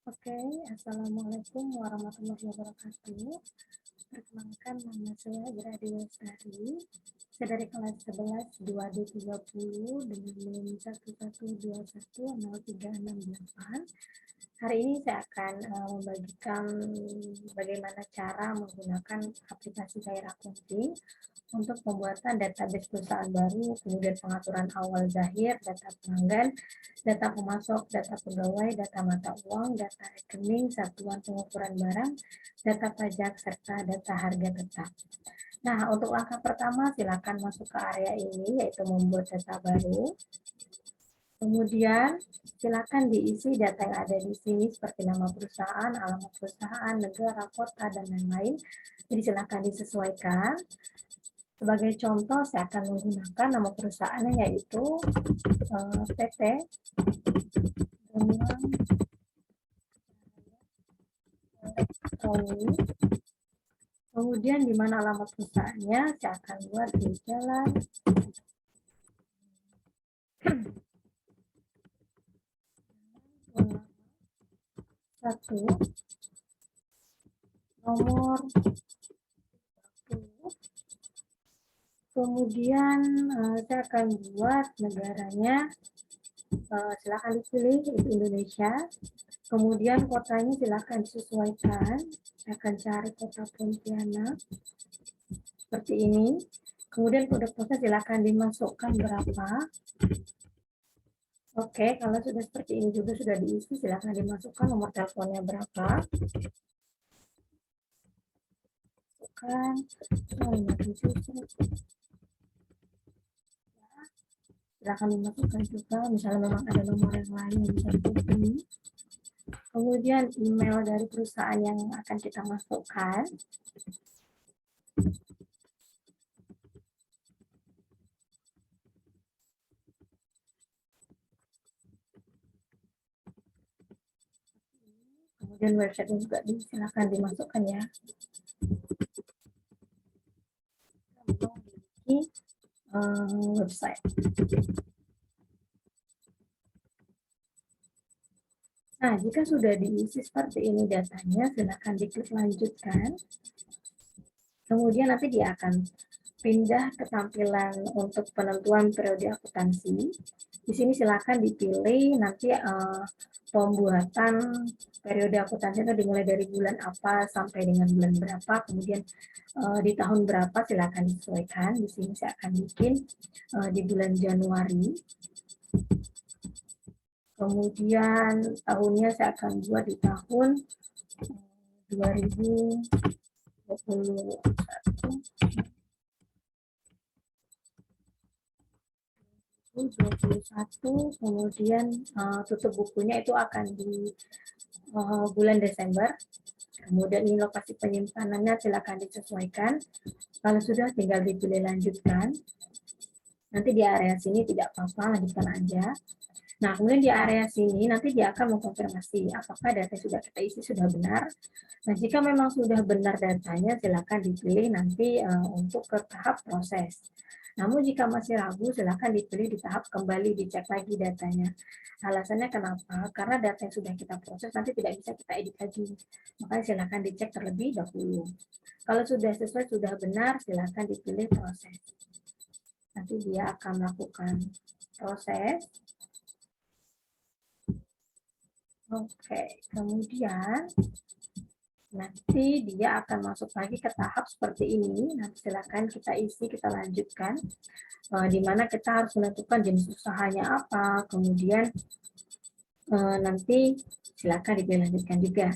Oke, Assalamualaikum warahmatullahi wabarakatuh. Perkenalkan, nama saya Ira Dewi Lestari. Saya dari kelas 11 2D30 dengan NIM 11210368. Hari ini saya akan membagikan bagaimana cara menggunakan aplikasi Cair Accounting untuk pembuatan database perusahaan baru, kemudian pengaturan awal zahir, data pelanggan, data pemasok, data pegawai, data mata uang, data rekening, satuan pengukuran barang, data pajak, serta data harga tetap. Nah, untuk langkah pertama silakan masuk ke area ini, yaitu membuat data baru. Kemudian silakan diisi data yang ada di sini seperti nama perusahaan, alamat perusahaan, negara, kota, dan lain-lain. Jadi silakan disesuaikan. Sebagai contoh, saya akan menggunakan nama perusahaannya yaitu PT Gemilang Elektronik. Kemudian di mana alamat perusahaannya, saya akan buat di Jalan satu, nomor 10. Kemudian saya akan buat negaranya, silakan dipilih itu Indonesia. Kemudian kotanya silakan disesuaikan. Saya akan cari kota Pontianak seperti ini. Kemudian kode posnya silakan dimasukkan berapa. Oke, kalau sudah seperti ini juga sudah diisi, silakan dimasukkan nomor teleponnya berapa. Masukkan 057. Silakan dimasukkan juga, misalnya memang ada nomor yang lain yang bisa dihubungi. Kemudian email dari perusahaan yang akan kita masukkan. Kemudian website juga silakan dimasukkan ya. Memiliki website. Nah, jika sudah diisi seperti ini datanya, silakan diklik lanjutkan. Kemudian nanti dia akan pindah ke tampilan untuk penentuan periode akuntansi. Di sini silakan dipilih nanti pembuatan periode akuntansi itu dimulai dari bulan apa sampai dengan bulan berapa, kemudian di tahun berapa silakan disesuaikan. Di sini saya akan bikin di bulan Januari. Kemudian tahunnya saya akan buat di tahun 2021. Kemudian tutup bukunya itu akan di bulan Desember. Kemudian ini lokasi penyimpanannya silakan disesuaikan. Kalau sudah tinggal dipilih lanjutkan. Nanti di area sini tidak apa-apa, lanjutkan aja. Nah, kemudian di area sini nanti dia akan mengkonfirmasi apakah data sudah kita isi sudah benar. Nah, jika memang sudah benar datanya, silakan dipilih nanti untuk ke tahap proses. Namun jika masih ragu, silakan dipilih di tahap kembali dicek lagi datanya. Alasannya kenapa? Karena data yang sudah kita proses nanti tidak bisa kita edit lagi. Makanya silakan dicek terlebih dahulu. Kalau sudah sesuai, sudah benar, silakan dipilih proses. Nanti dia akan melakukan proses. Oke, kemudian nanti dia akan masuk lagi ke tahap seperti ini. Nanti silakan kita isi, kita lanjutkan. Di mana kita harus menentukan jenis usahanya apa, kemudian nanti silakan dilanjutkan juga.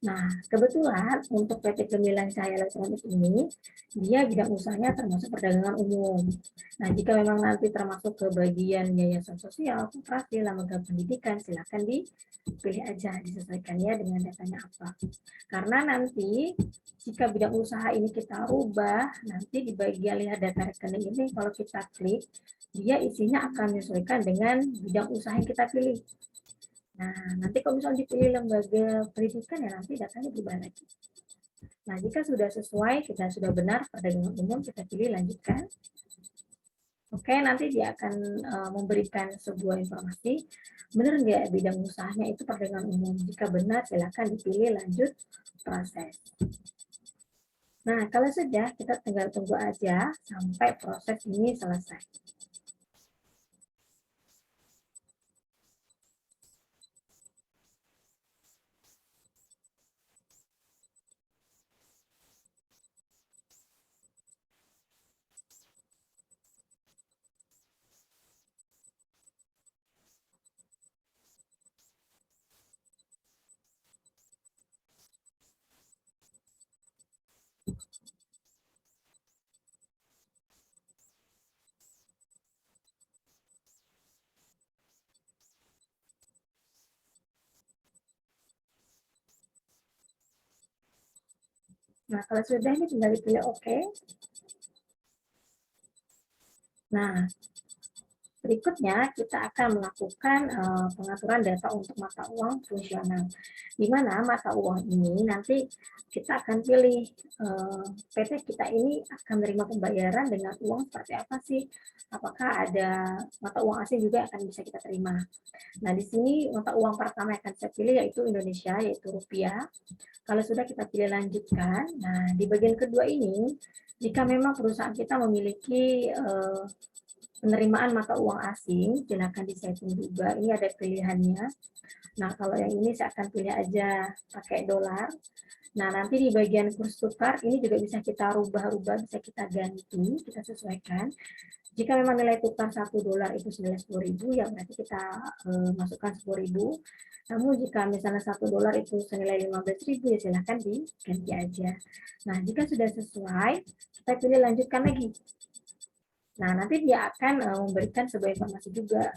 Nah, kebetulan untuk PT Gemilang Cahaya Elektronik ini, dia bidang usahanya termasuk perdagangan umum. Nah, jika memang nanti termasuk ke bagian yayasan sosial, koperasi, lembaga pendidikan, silakan dipilih aja, disesuaikan ya dengan datanya apa. Karena nanti jika bidang usaha ini kita rubah, nanti di bagian lihat data rekening ini kalau kita klik, dia isinya akan menyesuaikan dengan bidang usaha yang kita pilih. Nah, nanti kalau misalnya dipilih lembaga pendidikan ya nanti datanya berubah lagi. Nah, jika sudah sesuai, kita sudah benar perdagangan umum, kita pilih lanjutkan. Oke, nanti dia akan memberikan sebuah informasi, benar nggak bidang usahanya itu perdagangan umum. Jika benar, silakan dipilih lanjut proses. Nah, kalau sudah, kita tinggal tunggu aja sampai proses ini selesai. Nah, kalau sudah ini tinggal dipilih oke. Nah, berikutnya kita akan melakukan pengaturan data untuk mata uang fungsional. Di mana mata uang ini nanti kita akan pilih PT kita ini akan menerima pembayaran dengan uang seperti apa sih? Apakah ada mata uang asing juga akan bisa kita terima? Nah, di sini mata uang pertama yang akan saya pilih yaitu Indonesia, yaitu rupiah. Kalau sudah kita pilih lanjutkan, nah di bagian kedua ini, jika memang perusahaan kita memiliki penerimaan mata uang asing, silakan disetting juga. Ini ada pilihannya. Nah, kalau yang ini saya akan pilih aja pakai dolar. Nah, nanti di bagian kurs tukar ini juga bisa kita rubah-rubah, bisa kita ganti, kita sesuaikan. Jika memang nilai tukar $1 itu senilai 10.000, ya berarti kita masukkan 10.000. Namun jika misalnya $1 itu senilai 15.000, ya silahkan diganti aja. Nah, jika sudah sesuai, kita pilih lanjutkan lagi. Nah, nanti dia akan memberikan sebuah informasi juga.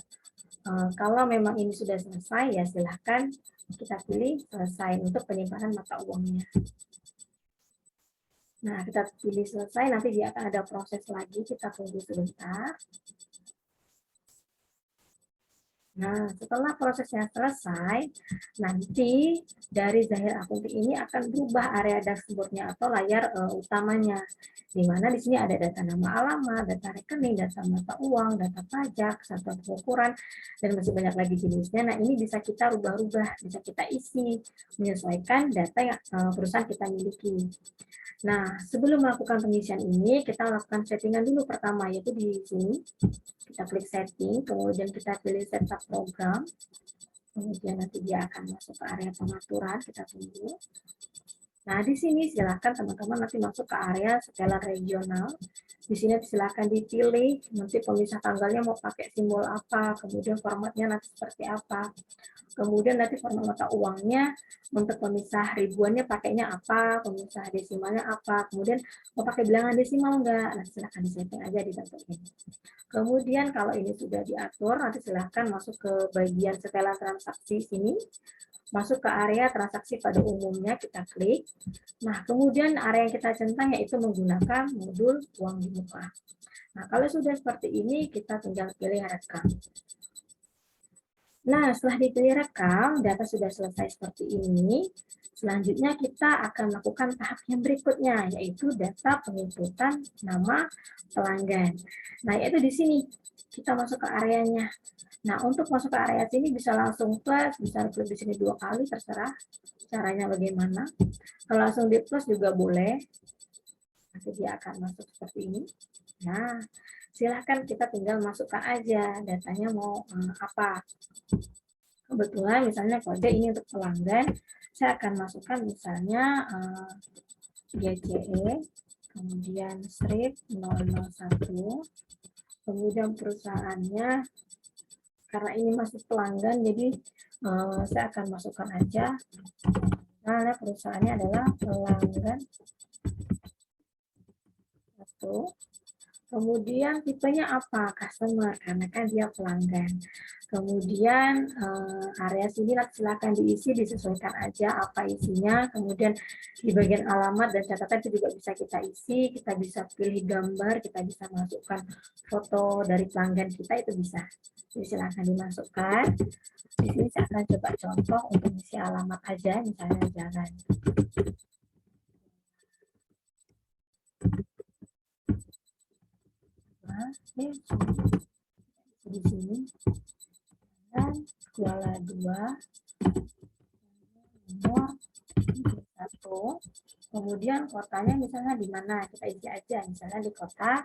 Kalau memang ini sudah selesai, ya silahkan kita pilih selesai untuk penyimpanan mata uangnya. Nah, kita pilih selesai, nanti dia akan ada proses lagi, kita tunggu sebentar. Nah, setelah prosesnya selesai, nanti dari Zahir Akunting ini akan berubah area dashboard-nya atau layar utamanya. Di mana di sini ada data nama alamat, data rekening, data mata uang, data pajak, satuan pengukuran, dan masih banyak lagi jenisnya. Nah, ini bisa kita rubah-rubah, bisa kita isi, menyesuaikan data yang perusahaan kita miliki. Nah, sebelum melakukan pengisian ini, kita lakukan settingan dulu pertama, yaitu di sini. Kita klik setting, kemudian kita pilih setup program. Kemudian nanti dia akan masuk ke area pengaturan, kita tunggu. Nah, di sini silakan teman-teman nanti masuk ke area setelan regional. Di sini silakan dipilih, nanti pemisah tanggalnya mau pakai simbol apa, kemudian formatnya nanti seperti apa. Kemudian nanti format mata uangnya untuk pemisah ribuannya pakainya apa, pemisah desimalnya apa, kemudian mau pakai bilangan desimal enggak, nah silahkan disetting aja di bentuk ini. Kemudian kalau ini sudah diatur, nanti silahkan masuk ke bagian setelan transaksi sini, masuk ke area transaksi pada umumnya, kita klik. Nah, kemudian area yang kita centang yaitu menggunakan modul uang di muka. Nah, kalau sudah seperti ini, kita tinggal pilih rekam. Nah, setelah dipilih rekam, data sudah selesai seperti ini. Selanjutnya kita akan melakukan tahap yang berikutnya, yaitu data penginputan nama pelanggan. Nah, yaitu di sini kita masuk ke areanya. Nah, untuk masuk ke area sini bisa langsung plus, bisa klik di sini 2 kali, terserah caranya bagaimana. Kalau langsung di plus juga boleh. Nanti dia akan masuk seperti ini. Nah, silahkan kita tinggal masukkan aja datanya mau apa. Kebetulan misalnya kode ini untuk pelanggan, saya akan masukkan misalnya GCE, kemudian strip 001, kemudian perusahaannya, karena ini masih pelanggan, jadi saya akan masukkan aja, nah perusahaannya adalah pelanggan 1. Kemudian tipenya apa? Customer, karena kan dia pelanggan. Kemudian area sini silakan diisi, disesuaikan aja apa isinya. Kemudian di bagian alamat dan catatan itu juga bisa kita isi. Kita bisa pilih gambar, kita bisa masukkan foto dari pelanggan kita, itu bisa. Jadi silakan dimasukkan. Di sini saya akan coba contoh untuk isi alamat aja, misalnya jalan. di sini dan Kuala 2 nomor 1. Kemudian kotanya misalnya di mana, kita isi aja misalnya di kota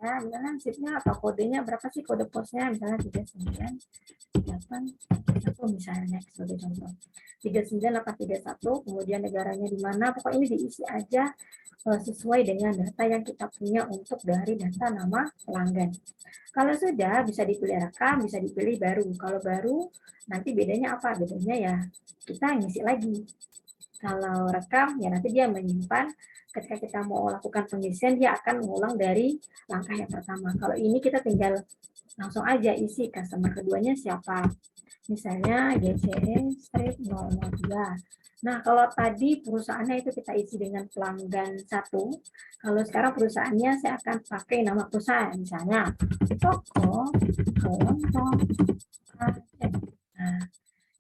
ya, misalnya zipnya atau kodenya berapa sih, kode posnya misalnya 39831 misalnya sebagai contoh 39831, kemudian negaranya di mana, pokoknya ini diisi aja sesuai dengan data yang kita punya untuk dari data nama pelanggan. Kalau sudah bisa dipilih rekam, bisa dipilih baru. Kalau baru nanti bedanya apa? Bedanya ya kita ngisi lagi. Kalau rekam ya nanti dia menyimpan, ketika kita mau lakukan pengisian dia akan mengulang dari langkah yang pertama. Kalau ini kita tinggal langsung aja isi customer keduanya siapa. Misalnya GCE strip 002. Nah, kalau tadi perusahaannya itu kita isi dengan pelanggan 1, kalau sekarang perusahaannya saya akan pakai nama perusahaan, misalnya Toko Kelontong Aceh. Nah,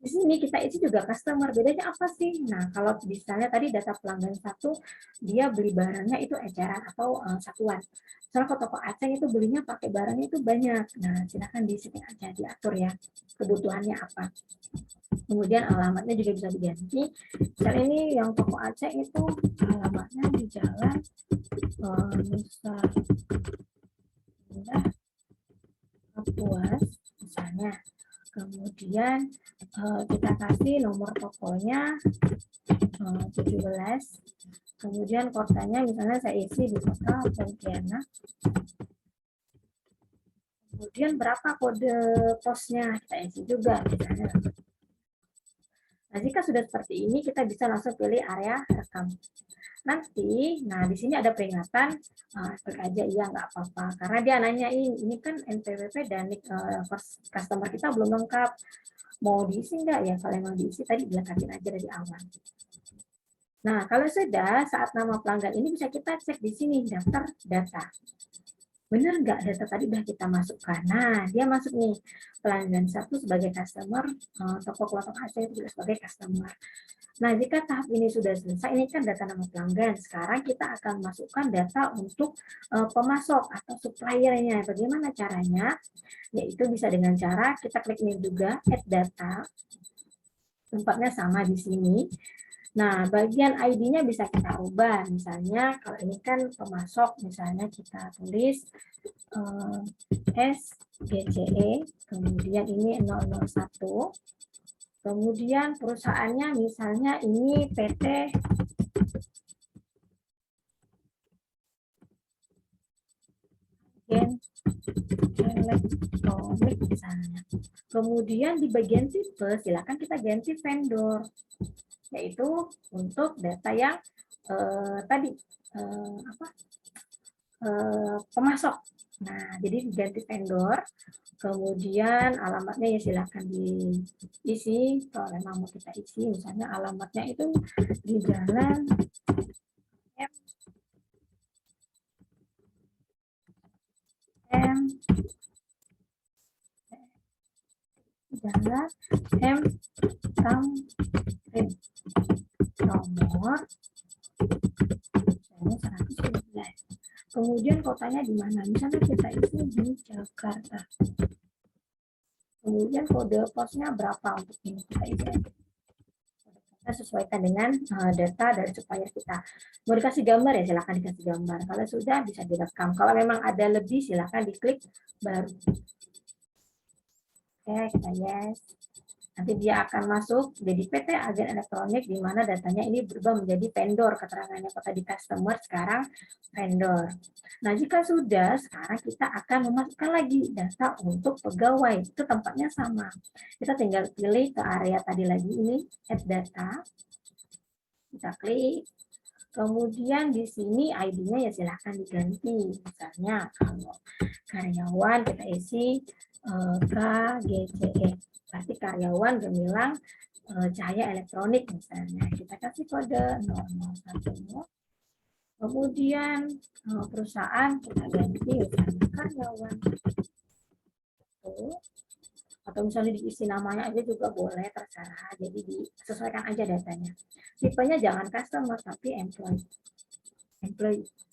di sini kita isi juga customer, bedanya apa sih? Nah, kalau misalnya tadi data pelanggan 1, dia beli barangnya itu eceran atau satuan. Soalnya kalau toko Aceh itu belinya pakai barangnya itu banyak. Nah, silakan di setting aja, diatur ya kebutuhannya apa. Kemudian alamatnya juga bisa diganti. Misalnya ini yang toko Aceh itu alamatnya di Jalan Nusa Indah Kapuas misalnya. Kemudian kita kasih nomor tokonya 17. Kemudian kotanya misalnya saya isi di kota Pontianak. Kemudian berapa kode posnya kita isi juga misalnya. Nah, jika sudah seperti ini, kita bisa langsung pilih area rekam. Nanti, nah di sini ada peringatan, klik aja iya nggak apa-apa, karena dia nanyain, ini kan NPWP dan customer kita belum lengkap, mau diisi nggak ya? Kalau memang diisi tadi dilengkapin aja dari awal. Nah, kalau sudah, saat nama pelanggan ini bisa kita cek di sini, daftar data. Benar nggak data tadi udah kita masukkan? Nah, dia masuk nih, pelanggan 1 sebagai customer, toko Kelontong Aceh itu juga sebagai customer. Nah, jika tahap ini sudah selesai, ini kan data nama pelanggan. Sekarang kita akan masukkan data untuk pemasok atau suppliernya. Bagaimana caranya? Yaitu bisa dengan cara kita klik ini juga, add data. Tempatnya sama di sini. Nah, bagian ID-nya bisa kita ubah. Misalnya, kalau ini kan pemasok, misalnya kita tulis SGCE, kemudian ini 001, kemudian perusahaannya misalnya ini PT Elektronik misalnya. Kemudian di bagian tipe silakan kita ganti vendor, yaitu untuk data yang tadi pemasok. Nah, jadi diganti vendor. Kemudian alamatnya ya silakan diisi kalau memang mau kita isi, misalnya alamatnya itu di Jalan Jalan M Tamrin nomor 111. Kemudian kotanya di mana? Misalnya kita isi di Jakarta. Kemudian kode posnya berapa untuk ini kita isi aja. Kita sesuaikan dengan data dari supplier kita. Mau dikasih gambar ya silakan dikasih gambar. Kalau sudah bisa direkam. Kalau memang ada lebih silakan diklik baru. Oke, kita yes. Nanti dia akan masuk jadi PT Agen Elektronik di mana datanya ini berubah menjadi vendor, keterangannya kalau tadi customer sekarang vendor. Nah, jika sudah, sekarang kita akan memasukkan lagi data untuk pegawai. Itu tempatnya sama. Kita tinggal pilih ke area tadi lagi ini, add data. Kita klik. Kemudian di sini ID-nya ya silahkan diganti. Misalnya kalau karyawan kita isi KGCE. Berarti karyawan Gemilang Cahaya Elektronik misalnya. Kita kasih kode 001. Kemudian perusahaan kita ganti misalnya karyawan. atau misalnya diisi namanya aja juga boleh, terserah. Jadi disesuaikan aja datanya. Tipenya jangan customer tapi employee.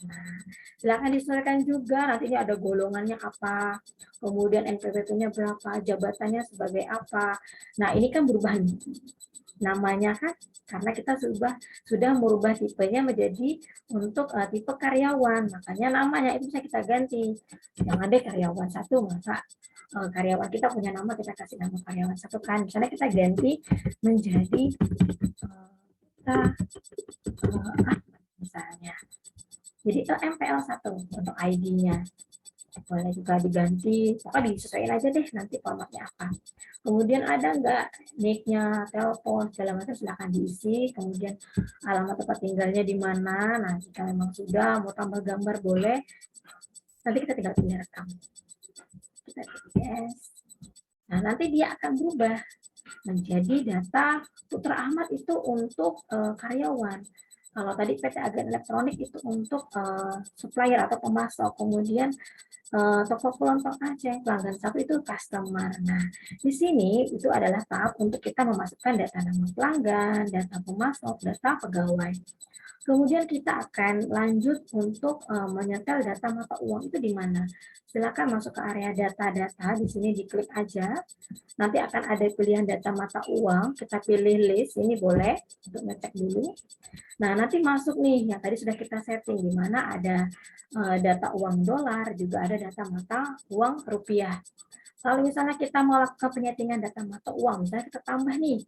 Nah, silakan disesuaikan juga nantinya ada golongannya apa, kemudian NPWP-nya berapa, jabatannya sebagai apa. Nah, ini kan berubah nih namanya kan, karena kita sudah merubah tipenya menjadi untuk tipe karyawan, makanya namanya itu bisa kita ganti. Jangan deh karyawan satu, masa karyawan kita punya nama kita kasih nama karyawan satu kan, misalnya kita ganti menjadi misalnya jadi MPL 1 untuk ID-nya. Boleh juga diganti, pokoknya disesuaikan aja deh nanti formatnya apa. Kemudian ada nggak nick-nya, telepon, segala macam silahkan diisi. Kemudian alamat tempat tinggalnya di mana. Nah, jika memang sudah mau tambah gambar boleh. Nanti kita tinggal pilih rekam. Kita pilih yes. Nah, nanti dia akan berubah menjadi data Putra Ahmad itu untuk karyawan. Kalau tadi PT Agen Elektronik itu untuk supplier atau pemasok. Kemudian toko kelontong Aceh pelanggan satu itu customer. Nah, di sini itu adalah tahap untuk kita memasukkan data nama pelanggan, data pemasok, data pegawai. Kemudian kita akan lanjut untuk menyetel data mata uang itu di mana. Silakan masuk ke area data-data, di sini diklik aja. Nanti akan ada pilihan data mata uang, kita pilih list, ini boleh untuk ngecek dulu. Nah, nanti masuk nih, yang tadi sudah kita setting, di mana ada data uang dolar, juga ada data mata uang rupiah. Kalau misalnya kita mau lakukan penyetingan data mata uang, misalnya kita tambah nih,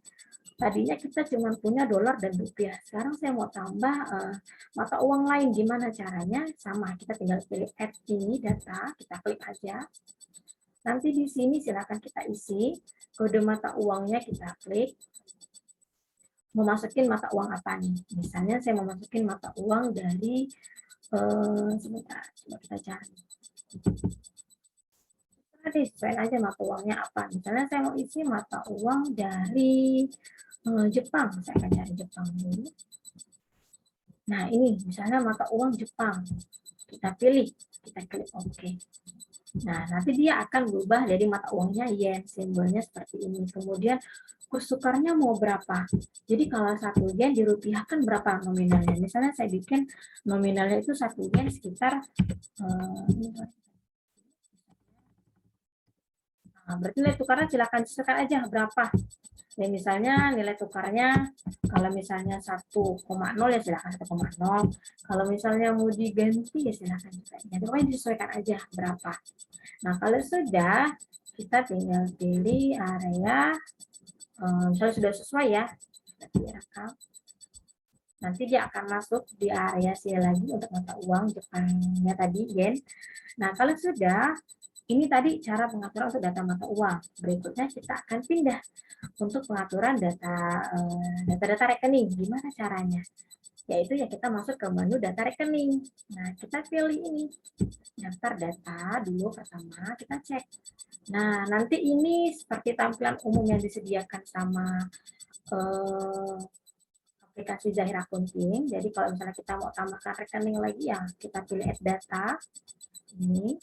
tadinya kita cuma punya dolar dan rupiah. Sekarang saya mau tambah mata uang lain. Gimana caranya? Sama, kita tinggal pilih add ini data, kita klik aja. Nanti di sini silakan kita isi kode mata uangnya, kita klik. Mau masukin mata uang apa nih? Misalnya saya mau masukin mata uang dari sebentar, coba kita cari. Nanti sesuai aja mata uangnya apa. Misalnya saya mau isi mata uang dari Jepang, saya akan cari Jepang dulu. Nah, ini misalnya mata uang Jepang. Kita pilih, kita klik OK. Nah, nanti dia akan berubah dari mata uangnya yen, simbolnya seperti ini. Kemudian kurs tukarnya mau berapa? Jadi kalau 1 yen dirupiahkan berapa nominalnya? Misalnya saya bikin nominalnya itu 1 yen sekitar berarti nilai tukarnya silakan sesuaikan aja berapa. Ya, misalnya nilai tukarnya kalau misalnya 1,0 ya silakan 1,0. Kalau misalnya mau diganti ya silakan juga. Jadi pokoknya disesuaikan aja berapa. Nah, kalau sudah kita tinggal pilih area misalnya sudah sesuai ya. Kita pilih rekam. Nanti dia akan masuk di area sini lagi untuk mata uang Jepangnya tadi yen. Nah, kalau sudah ini tadi cara pengaturan untuk data mata uang. Berikutnya kita akan pindah untuk pengaturan data rekening. Gimana caranya? Yaitu ya kita masuk ke menu data rekening. Nah, kita pilih ini. Daftar data dulu pertama, kita cek. Nah, nanti ini seperti tampilan umum yang disediakan sama aplikasi Zahir Accounting. Jadi kalau misalnya kita mau tambahkan rekening lagi ya, kita pilih add data. Ini.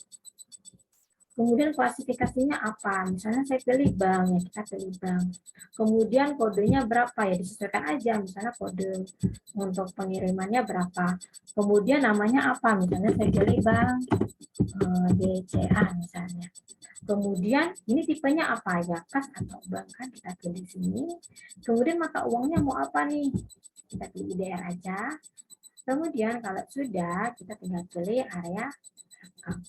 Kemudian klasifikasinya apa? Misalnya saya pilih bank, ya kita pilih bank. Kemudian kodenya berapa ya? Disesuaikan aja, misalnya kode untuk pengirimannya berapa. Kemudian namanya apa? Misalnya saya pilih bank BCA misalnya. Kemudian ini tipenya apa ya? Kas atau bank kan kita pilih sini. Kemudian mata uangnya mau apa nih? Kita pilih IDR aja. Kemudian kalau sudah, kita tinggal pilih area rekam.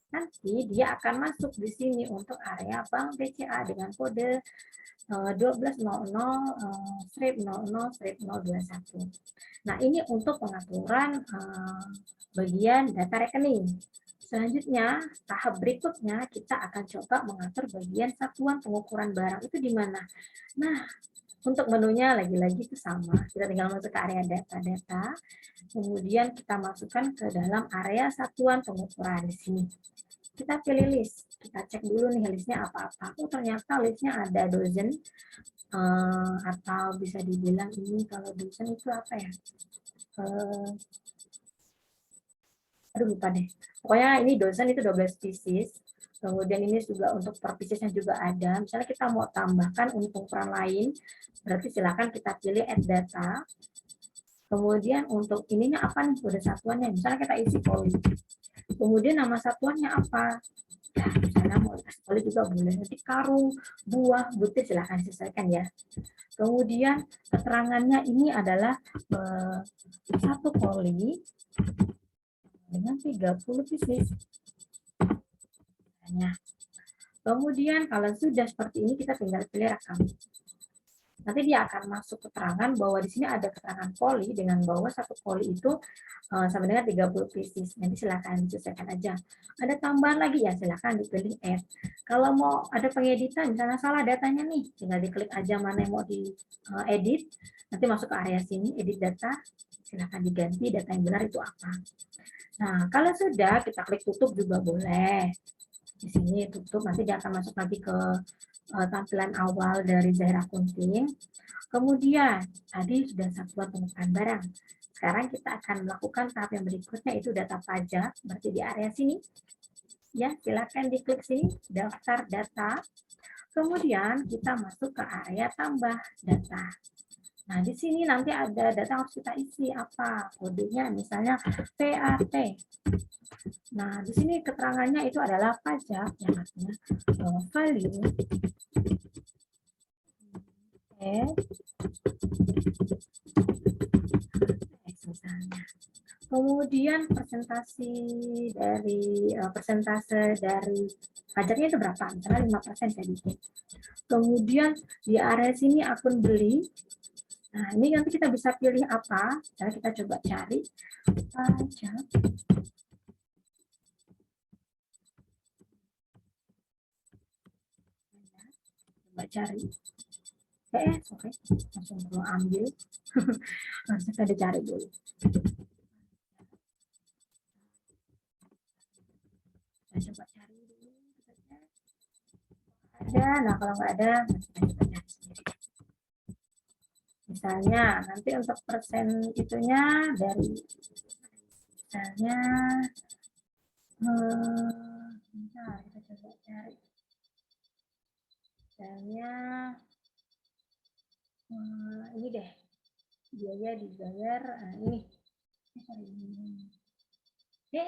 Nanti dia akan masuk di sini untuk area bank BCA dengan kode 1200/00/021. Nah, ini untuk pengaturan bagian data rekening. Selanjutnya, tahap berikutnya kita akan coba mengatur bagian satuan pengukuran barang itu di mana. Nah, untuk menunya lagi-lagi itu sama. Kita tinggal masuk ke area data-data, kemudian kita masukkan ke dalam area satuan pengukuran di sini. Kita pilih list, kita cek dulu nih listnya apa-apa. Oh, ternyata listnya ada dozen, atau bisa dibilang ini kalau dozen itu apa ya? Aduh lupa deh. Pokoknya ini dozen itu 12 pieces. Kemudian ini juga untuk perpisisnya juga ada. Misalnya kita mau tambahkan untuk ukuran lain, berarti silakan kita pilih add data. Kemudian untuk ininya apa nih? Kode satuannya. Misalnya kita isi poli. Kemudian nama satuannya apa? Ya, misalnya mau dikasih poli juga boleh. Nanti karung, buah, butir silakan sesuaikan ya. Kemudian keterangannya ini adalah satu poli dengan 30 pieces. Nah, kemudian kalau sudah seperti ini kita tinggal pilih rekam. Nanti dia akan masuk keterangan bahwa di sini ada keterangan poli dengan bahwa satu poli itu sama dengan 30 pieces. Nanti silakan disesuaikan aja. Ada tambahan lagi ya silakan dipilih add. Kalau mau ada pengeditan misalnya salah datanya nih, tinggal diklik aja mana yang mau di edit. Nanti masuk ke area sini edit data. Silakan diganti data yang benar itu apa. Nah, kalau sudah kita klik tutup juga boleh. Di sini tutup nanti dia akan masuk lagi ke tampilan awal dari Zahir Akunting. Kemudian tadi sudah satuan pengukuran barang. Sekarang kita akan melakukan tahap yang berikutnya itu data pajak. Berarti di area sini. Ya, silakan diklik sini daftar data. Kemudian kita masuk ke area tambah data. Nah, di sini nanti ada data yang harus kita isi apa? Kodenya misalnya PAT. Nah, di sini keterangannya itu adalah pajak yang artinya value misalnya. Kemudian persentase dari pajaknya itu berapa? Misalnya 5% saya bikin. Kemudian di area sini akun beli. Nah, ini nanti kita bisa pilih apa? Nah, kita coba cari pajak. Coba cari. Sorry, langsung perlu ambil. Harusnya kita cari dulu. Kita coba cari dulu. Ada, nah kalau nggak ada, kita coba cari sendiri. Misalnya nanti untuk persen itunya dari misalnya bentar, kita coba cari. Misalnya ini deh biaya dibayar ini oke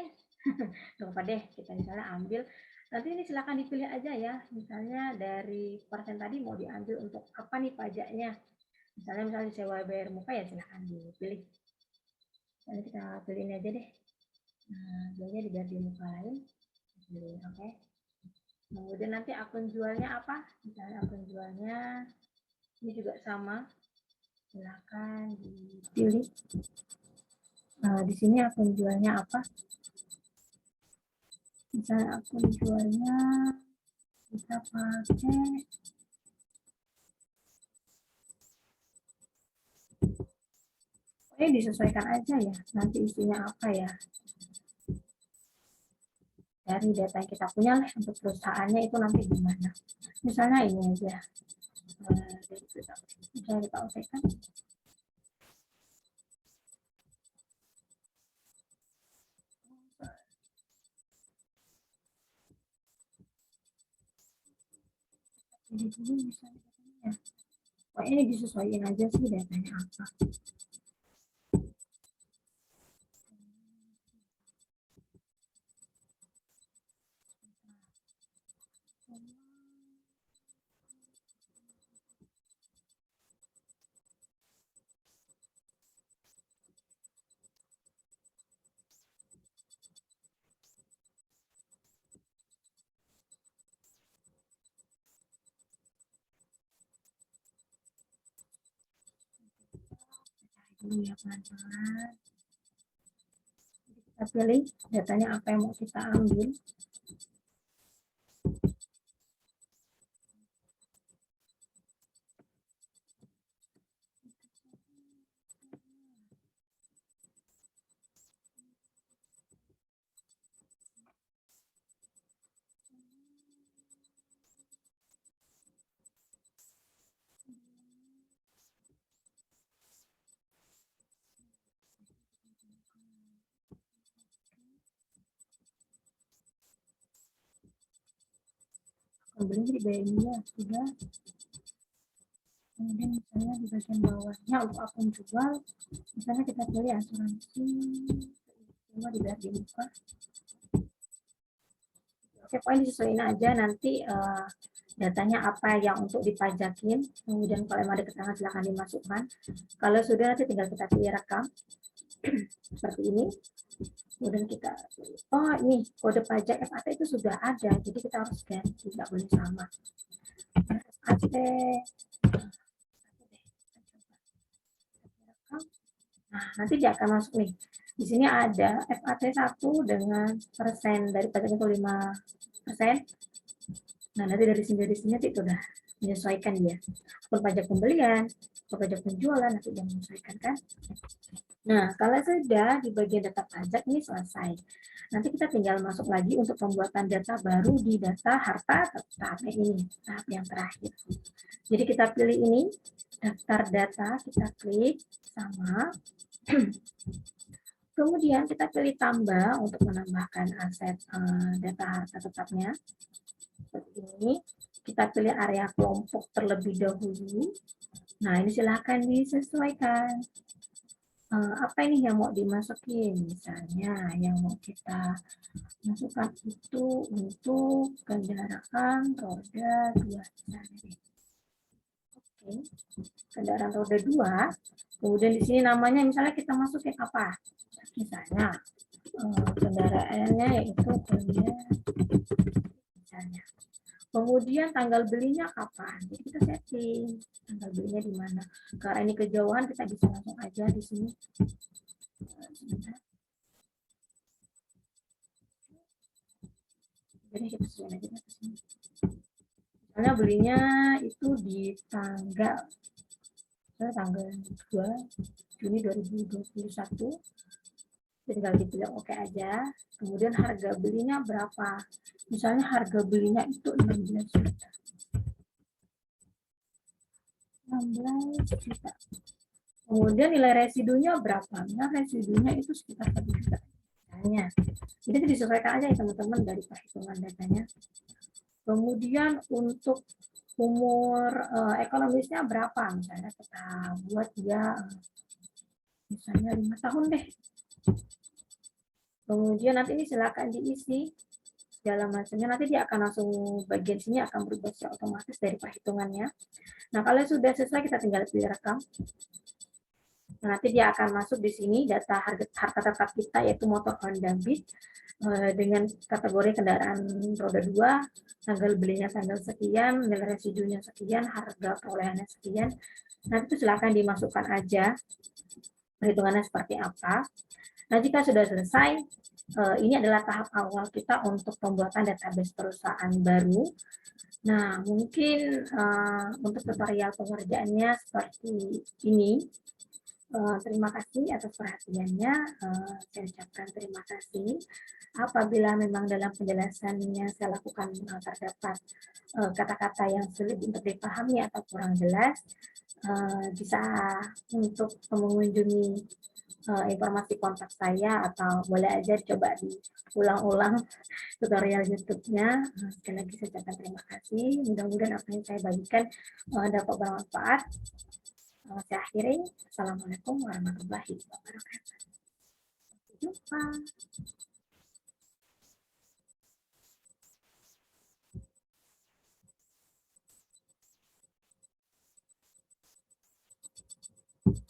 nggak apa deh kita misalnya ambil nanti ini silakan dipilih aja ya misalnya dari persen tadi mau diambil untuk apa nih pajaknya misalnya sewa bayar muka ya silakan dipilih nanti kita pilih ini aja deh nah biayanya dibayar di muka lain oke kemudian nanti akun jualnya apa misalnya akun jualnya ini juga sama silakan dipilih di sini akun jualnya apa misalnya akun jualnya kita pakai disesuaikan aja ya nanti isinya apa ya dari data yang kita punya lah untuk perusahaannya itu nanti gimana misalnya ini aja bisa kita okekan jadi dulu misalnya ini disesuaikan aja sih datanya apa dulu ya pelan-pelan kita pilih datanya apa yang mau kita ambil pembeli dibayar ini ya sudah. Kemudian misalnya di bagian bawahnya untuk akun jual, misalnya kita pilih asuransi, semua dibayar di muka. Oke, poin disesuaikan aja nanti datanya apa yang untuk dipajakin. Kemudian kalau ada keterangan silahkan dimasukkan. Kalau sudah nanti tinggal kita pilih rekam seperti ini. Kemudian kita, oh ini kode pajak FAT itu sudah ada, jadi kita harus ganti, tidak boleh sama. FAT, nah nanti dia akan masuk nih. Di sini ada FAT 1 dengan persen dari pajak itu 5%. Nah nanti dari sini itu udah menyesuaikan dia. Akun pajak pembelian, akun pajak penjualan nanti dia menyesuaikan kan. Nah, kalau sudah di bagian data pajak ini selesai. Nanti kita tinggal masuk lagi untuk pembuatan data baru di data harta tetap ini, tahap yang terakhir. Jadi kita pilih ini, daftar data, kita klik sama. Kemudian kita pilih tambah untuk menambahkan aset data harta tetapnya. Seperti ini. Kita pilih area kelompok terlebih dahulu. Nah, ini silahkan disesuaikan. Apa ini yang mau dimasukin? Misalnya yang mau kita masukkan itu untuk kendaraan roda 2. Oke, kendaraan roda 2. Kemudian di sini namanya misalnya kita masukin apa? Misalnya kendaraannya yaitu Honda misalnya. Kemudian tanggal belinya kapan? Jadi kita setting tanggal belinya di mana. Karena ini kejauhan kita bisa langsung aja di sini. Jadi kita sesuai aja ke sini. Misalnya belinya itu di tanggal 2 Juni 2021. Tinggal dipilih oke aja. Kemudian harga belinya berapa? Misalnya harga belinya itu 16 juta. 16 juta. Kemudian nilai residunya berapa? Nah, residunya itu sekitar 1 juta. Misalnya. Jadi disesuaikan aja ya teman-teman dari perhitungan datanya. Kemudian untuk umur ekonomisnya berapa? Misalnya kita buat dia misalnya 5 tahun deh. Kemudian nanti ini silakan diisi segala macamnya. Nanti dia akan langsung bagian sini akan berubah secara otomatis dari perhitungannya. Nah, kalau sudah selesai kita tinggal pilih rekam. Nah, nanti dia akan masuk di sini data harta tetap kita yaitu motor Honda Beat dengan kategori kendaraan roda 2, tanggal belinya tanggal sekian, nilai residunya sekian, harga perolehannya sekian. Nanti itu silakan dimasukkan aja perhitungannya seperti apa. Nah, jika sudah selesai, ini adalah tahap awal kita untuk pembuatan database perusahaan baru. Nah, mungkin untuk tutorial pengerjaannya seperti ini. Terima kasih atas perhatiannya. Saya ucapkan terima kasih. Apabila memang dalam penjelasannya saya lakukan terdapat kata-kata yang sulit untuk dipahami atau kurang jelas, bisa untuk mengunjungi informasi kontak saya atau boleh aja coba diulang-ulang tutorial YouTube-nya. Sekali lagi saya ucapkan terima kasih. Mudah-mudahan apa yang saya bagikan dapat bermanfaat. Saya akhiri. Assalamualaikum warahmatullahi wabarakatuh. Sampai jumpa.